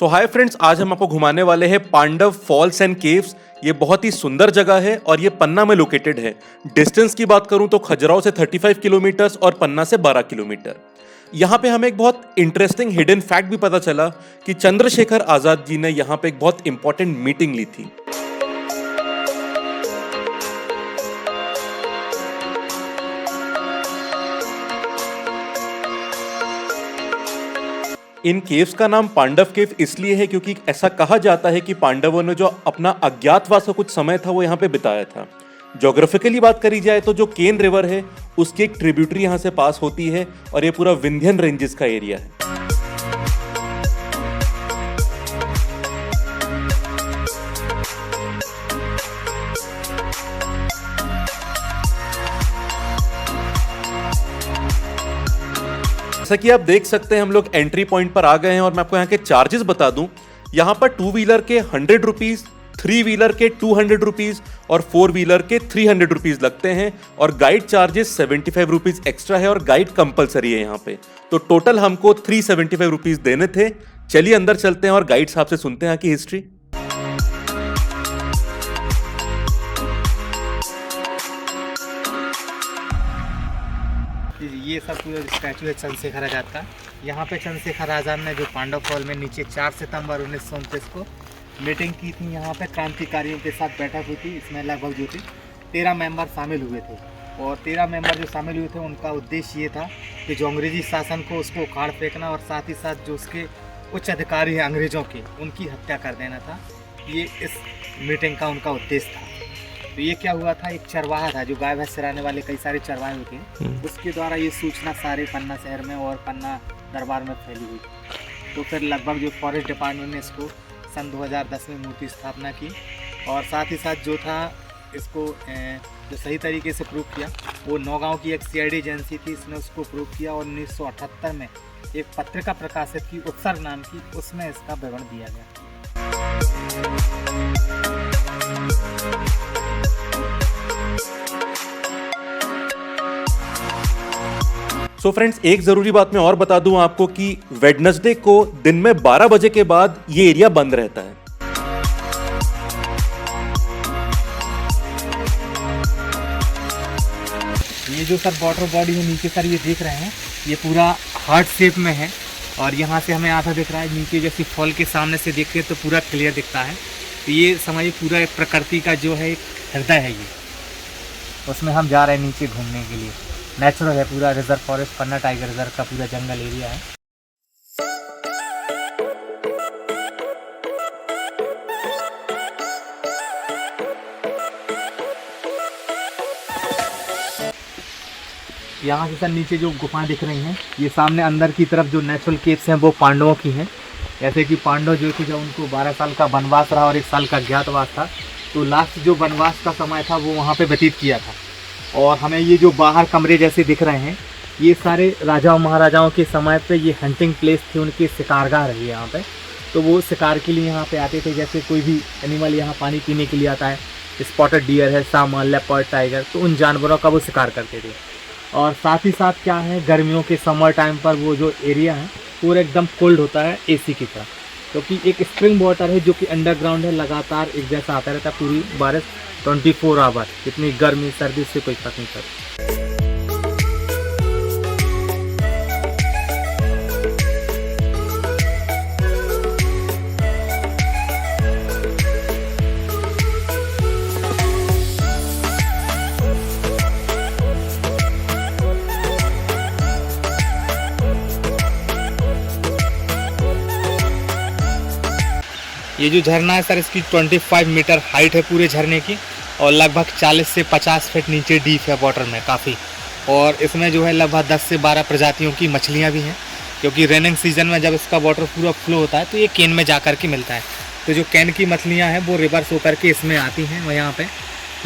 सो hi friends, आज हम आपको घुमाने वाले हैं पांडव फॉल्स एंड केव्स। ये बहुत ही सुंदर जगह है और ये पन्ना में लोकेटेड है। डिस्टेंस की बात करूं तो खजुराहो से 35 किलोमीटर्स और पन्ना से 12 किलोमीटर। यहाँ पे हमें एक बहुत इंटरेस्टिंग हिडन फैक्ट भी पता चला कि चंद्रशेखर आजाद जी ने यहाँ पे एक बहुत इंपॉर्टेंट मीटिंग ली थी। इन केव्स का नाम पांडव केव इसलिए है क्योंकि ऐसा कहा जाता है कि पांडवों ने जो अपना अज्ञातवास का कुछ समय था वो यहाँ पे बिताया था। ज्योग्राफिकली बात करी जाए तो जो केन रिवर है उसकी एक ट्रिब्यूटरी यहाँ से पास होती है और ये पूरा विंध्यन रेंजेस का एरिया है। जैसा कि आप देख सकते हैं हम लोग एंट्री पॉइंट पर आ गए हैं और मैं आपको यहाँ के चार्जेस बता दूं। यहाँ पर 2 व्हीलर के 100 रुपीज, 3 व्हीलर के 200 रुपीज और 4 व्हीलर के 300 रुपीज लगते हैं और गाइड चार्जेस 75 रुपीज एक्स्ट्रा है और गाइड कंपलसरी है यहाँ पे। तो टोटल हमको 375 रुपीज देने थे। चलिए अंदर चलते हैं और गाइड साहब से सुनते हैं यहाँ की हिस्ट्री। ये सब स्टैचू है चंद्रशेखर आजाद का। यहाँ पे चंद्रशेखर आजाद ने जो पांडव फॉल में नीचे 4 सितंबर 1929 को मीटिंग की थी। यहाँ पे क्रांतिकारियों के साथ बैठक हुई थी। इसमें लगभग जो थी 13 मेंबर शामिल हुए थे और 13 मेंबर जो शामिल हुए थे उनका उद्देश्य ये था कि जो अंग्रेजी शासन को उसको उखाड़ फेंकना और साथ ही साथ जो उसके उच्च अधिकारी हैं अंग्रेज़ों के उनकी हत्या कर देना था। ये इस मीटिंग का उनका उद्देश्य था। तो ये क्या हुआ था, एक चरवाहा था जो गाय भैंस चराने वाले कई सारे चरवाहे होते हैं, उसके द्वारा ये सूचना सारे पन्ना शहर में और पन्ना दरबार में फैली हुई। तो फिर लगभग जो फॉरेस्ट डिपार्टमेंट ने इसको सन 2010 में मूर्ति स्थापना की और साथ ही साथ जो था इसको जो सही तरीके से प्रूव किया वो नौगांव की एक CID एजेंसी थी, इसने उसको प्रूव किया और 1978 में एक पत्रिका प्रकाशित की उत्सर्ग नाम की, उसमें इसका विवरण दिया गया। सो फ्रेंड्स, एक जरूरी बात मैं और बता दूं आपको कि वेडनेसडे को दिन में 12 बजे के बाद ये एरिया बंद रहता है। ये जो सर वाटर बॉडी है नीचे सर ये देख रहे हैं, ये पूरा हार्ट शेप में है और यहाँ से हमें आधा दिख रहा है। नीचे जैसे फॉल के सामने से देखते हैं तो पूरा क्लियर दिखता है। तो ये समझिए पूरा एक प्रकृति का जो है एक हृदय है ये, उसमें हम जा रहे हैं नीचे घूमने के लिए। नेचुरल है पूरा, रिजर्व फॉरेस्ट पन्ना टाइगर रिजर्व का पूरा जंगल एरिया है। यहाँ से सर नीचे जो गुफाएं दिख रही हैं ये सामने अंदर की तरफ जो नेचुरल केव्स हैं वो पांडवों की हैं। जैसे कि पांडव जो थे जब उनको 12 साल का वनवास रहा और 1 साल का अज्ञातवास था, तो लास्ट जो वनवास का समय था वो वहाँ पे व्यतीत किया था। और हमें ये जो बाहर कमरे जैसे दिख रहे हैं ये सारे राजाओं महाराजाओं के समय पे ये हंटिंग प्लेस थी, उनके शिकारगाह रही है यहाँ पे। तो वो शिकार के लिए यहाँ पे आते थे। जैसे कोई भी एनिमल यहाँ पानी पीने के लिए आता है, स्पॉटेड डियर है, सामा, लेपर्ड, टाइगर, तो उन जानवरों का वो शिकार करते थे। और साथ ही साथ क्या है, गर्मियों के समर टाइम पर वो जो एरिया है पूरा एकदम कोल्ड होता है AC की तरह, क्योंकि एक स्प्रिंग वाटर है जो कि अंडरग्राउंड है, लगातार एक जैसा आता रहता है पूरी बारिश 24 आवर। इतनी गर्मी सर्दी से कोई फर्क नहीं पड़ता। ये जो झरना है सर इसकी 25 मीटर हाइट है पूरे झरने की और लगभग 40 से 50 फीट नीचे डीप है वाटर में काफ़ी। और इसमें जो है लगभग 10 से 12 प्रजातियों की मछलियाँ भी हैं, क्योंकि रेनिंग सीजन में जब इसका वाटर पूरा फ्लो होता है तो ये कैन में जा कर के मिलता है। तो जो कैन की मछलियाँ हैं वो रिवर्स होकर के इसमें आती हैं। वह यहाँ पे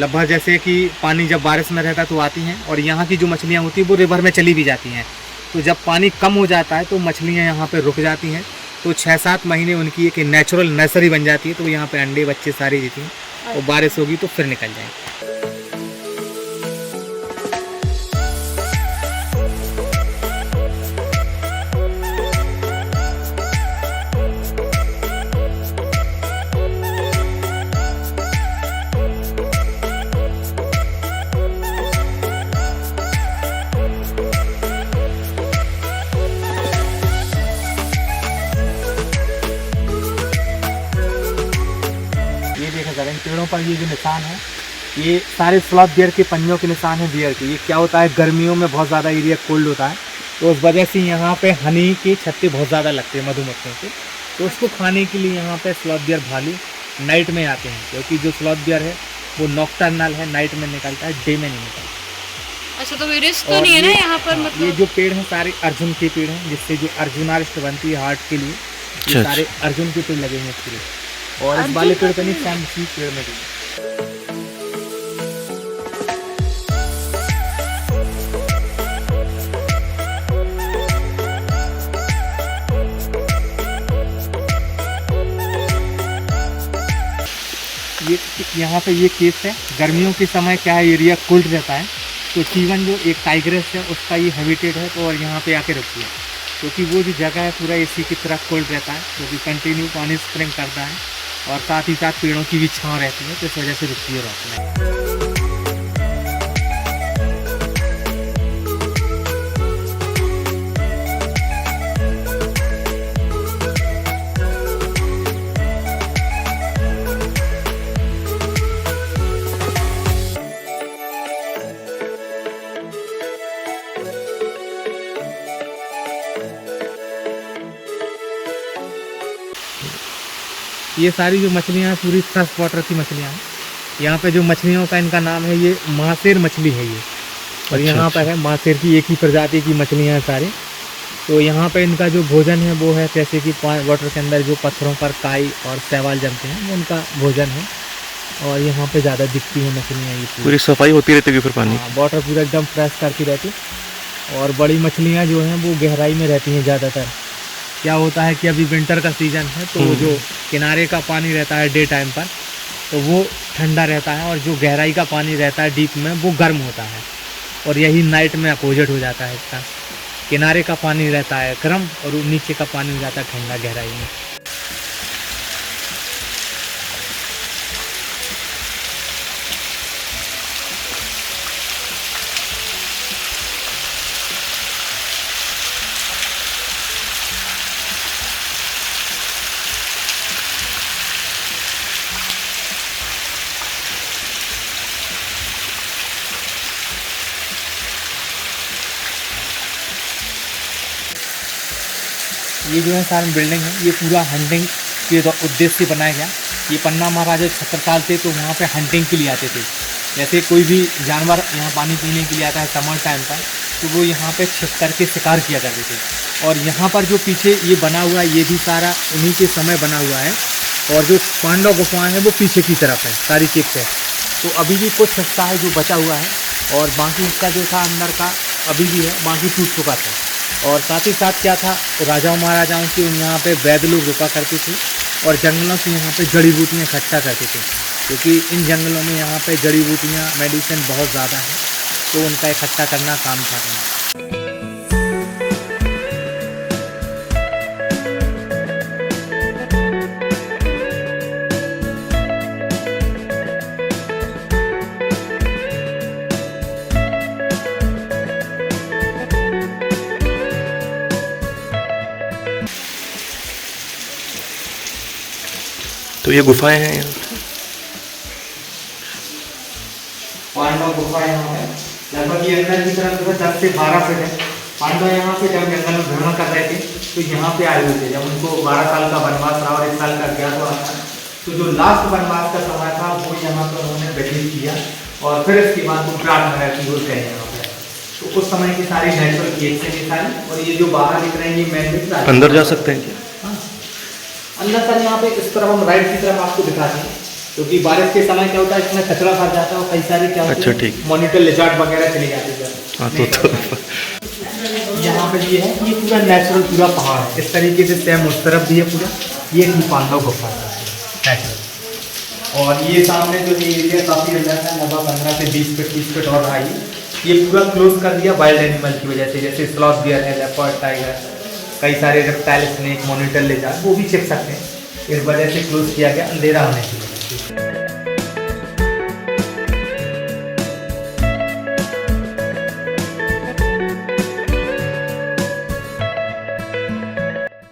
लगभग जैसे कि पानी जब बारिश में रहता है तो आती हैं और यहाँ की जो मछलियाँ होती हैं वो रिवर में चली भी जाती हैं। तो जब पानी कम हो जाता है तो मछलियाँ यहाँ पर रुक जाती हैं। तो 6-7 महीने उनकी एक नेचुरल नर्सरी बन जाती है। तो यहाँ पे अंडे बच्चे सारी देती हैं और बारिश होगी तो फिर निकल जाएंगे। ये देखा जा रहा है इन पेड़ों पर ये जो निशान है, ये सारे स्लॉथ बियर के पंजों के निशान है बियर के। ये क्या होता है, गर्मियों में बहुत ज़्यादा एरिया कोल्ड होता है, तो उस वजह से यहाँ पे हनी के छत्ते बहुत ज़्यादा लगते हैं मधुमक्खियों के, तो उसको खाने के लिए यहाँ पे स्लॉथ बियर भालू नाइट में आते हैं, क्योंकि जो स्लॉथ बियर है वो नॉकटर्नल है, नाइट में निकलता है, डे में नहीं निकलता। अच्छा, तो रिस्क तो नहीं है ना यहाँ पर? ये मतलब जो पेड़ हैं सारे अर्जुन के पेड़ हैं, जिससे जो अर्जुनारिष्ट बनती है हार्ट के लिए, ये सारे अर्जुन के पेड़ लगे हैं इसके लिए। और इस वाले पेड़ पे नहीं, फैंसी पेड़ में भी। ये यहाँ पे ये केस है, गर्मियों के समय क्या है एरिया कोल्ड रहता है, तो चीवन जो एक टाइग्रेस है उसका ये हैबिटेट है, तो और यहाँ पे आके रुकती है, क्योंकि वो जो जगह है पूरा एसी की तरह कोल्ड रहता है, क्योंकि कंटिन्यू पानी स्प्रिंग करता है और साथ ही साथ पेड़ों की भी छाँव रहती है, तो इस वजह से रुकती है रात में। ये सारी जो मछलियाँ हैं पूरी फ्रेश वाटर की मछलियाँ हैं। यहाँ पे जो मछलियों का इनका नाम है, ये मासेर मछली है ये, और यहाँ पर है मासेर की एक ही प्रजाति की मछलियाँ हैं सारी। तो यहाँ पे इनका जो भोजन है वो है जैसे कि वाटर के अंदर जो पत्थरों पर काई और शैवाल जमते हैं वो उनका भोजन है, और यहाँ पे ज़्यादा दिखती है मछलियाँ। ये पूरी सफाई होती रहती है फिर पानी? हाँ, वाटर पूरा एकदम फ्रेश करती रहती, और बड़ी मछलियाँ जो हैं वो गहराई में रहती हैं ज़्यादातर। क्या होता है कि अभी विंटर का सीज़न है, तो जो किनारे का पानी रहता है डे टाइम पर तो वो ठंडा रहता है, और जो गहराई का पानी रहता है डीप में वो गर्म होता है, और यही नाइट में अपोजिट हो जाता है इसका। किनारे का पानी रहता है गर्म और नीचे का पानी हो जाता है ठंडा गहराई में। ये जो है सारी बिल्डिंग है, ये पूरा हंटिंग के उद्देश्य से बनाया गया। ये पन्ना महाराजा छत्रसाल थे, तो वहाँ पे हंटिंग के लिए आते थे। जैसे कोई भी जानवर यहाँ पानी पीने के लिए आता है समर टाइम पर, तो वो यहाँ पे छिप करके शिकार किया करते थे। और यहाँ पर जो पीछे ये बना हुआ है, ये भी सारा उन्हीं के समय बना हुआ है, और जो पांडव गुफाएँ हैं वो पीछे की तरफ है, सारी चिप्स है। तो अभी भी कुछ हिस्सा है जो बचा हुआ है, और बाकी हिस्सा जो था अंदर का अभी भी है, बाकी टूट चुका था। और साथ ही साथ क्या था, राजाओं महाराजाओं की यहाँ पे वैद लोग रुका करते थे, और जंगलों से यहाँ पे जड़ी बूटियाँ इकट्ठा करते थे, क्योंकि इन जंगलों में यहाँ पे जड़ी बूटियाँ मेडिसिन बहुत ज़्यादा है, तो उनका इकट्ठा करना काम था। तो ये गुफाएं हैं यहाँ? पांडव गुफा यहाँ है, लगभग ये अंदर की तरफ जो है 10 से 12 फीट है। पांडव यहाँ पे जब जंगल में भ्रमण कर रहे थे तो यहाँ पे आए हुए थे, जब उनको 12 साल का वनवास रहा और 1 साल का अज्ञातवास था, तो जो लास्ट वनवास का समय था वो यहाँ पर उन्होंने व्यतीत किया, और फिर इसके बाद वो प्रार्थना की ओर गए यहाँ पे। तो उस समय की सारी नेचुरल केक्स हैं ये सारी, और ये जो बाहर दिख रहे हैं ये मैजिक। अंदर जा सकते हैं क्या? अंदर सर यहाँ पे इस तरफ हम राइट की तरफ आपको दिखाते हैं, क्योंकि बारिश के समय क्या होता है इसमें कचरा भर जाता है और कई सारे क्या होते हैं, ठीक, मॉनिटर लिजार्ड वगैरह चले जाते हैं। हाँ, तो यहाँ पे ये है, ये पूरा नेचुरल पूरा पहाड़ है, इस तरीके से सेम उस तरफ भी है पूरा। ये थी पांडव गुफा नेचुरल, और ये सामने जो ये एरिया काफ़ी अंदर है, लगभग 15 से 20 फीट 30 फीट और रहा ये पूरा क्लोज कर दिया वाइल्ड एनिमल की वजह से, जैसे स्लॉथ बियर है, लेपर्ड, टाइगर, कई सारे रेप्टाइल, स्नेक, मॉनिटर लेजार्ड, वो भी छिप सकते हैं। इस वजह से क्लोज किया गया, अंधेरा होने की वजह से।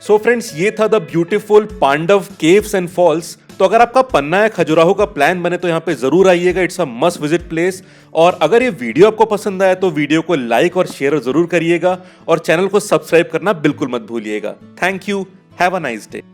सो फ्रेंड्स, ये था the beautiful Pandav caves and falls तो अगर आपका पन्ना या खजुराहो का प्लान बने तो यहाँ पे जरूर आइएगा। It's a must visit place. और अगर ये वीडियो आपको पसंद आया तो वीडियो को लाइक और शेयर जरूर करिएगा और चैनल को सब्सक्राइब करना बिल्कुल मत भूलिएगा। Thank you, have a nice day.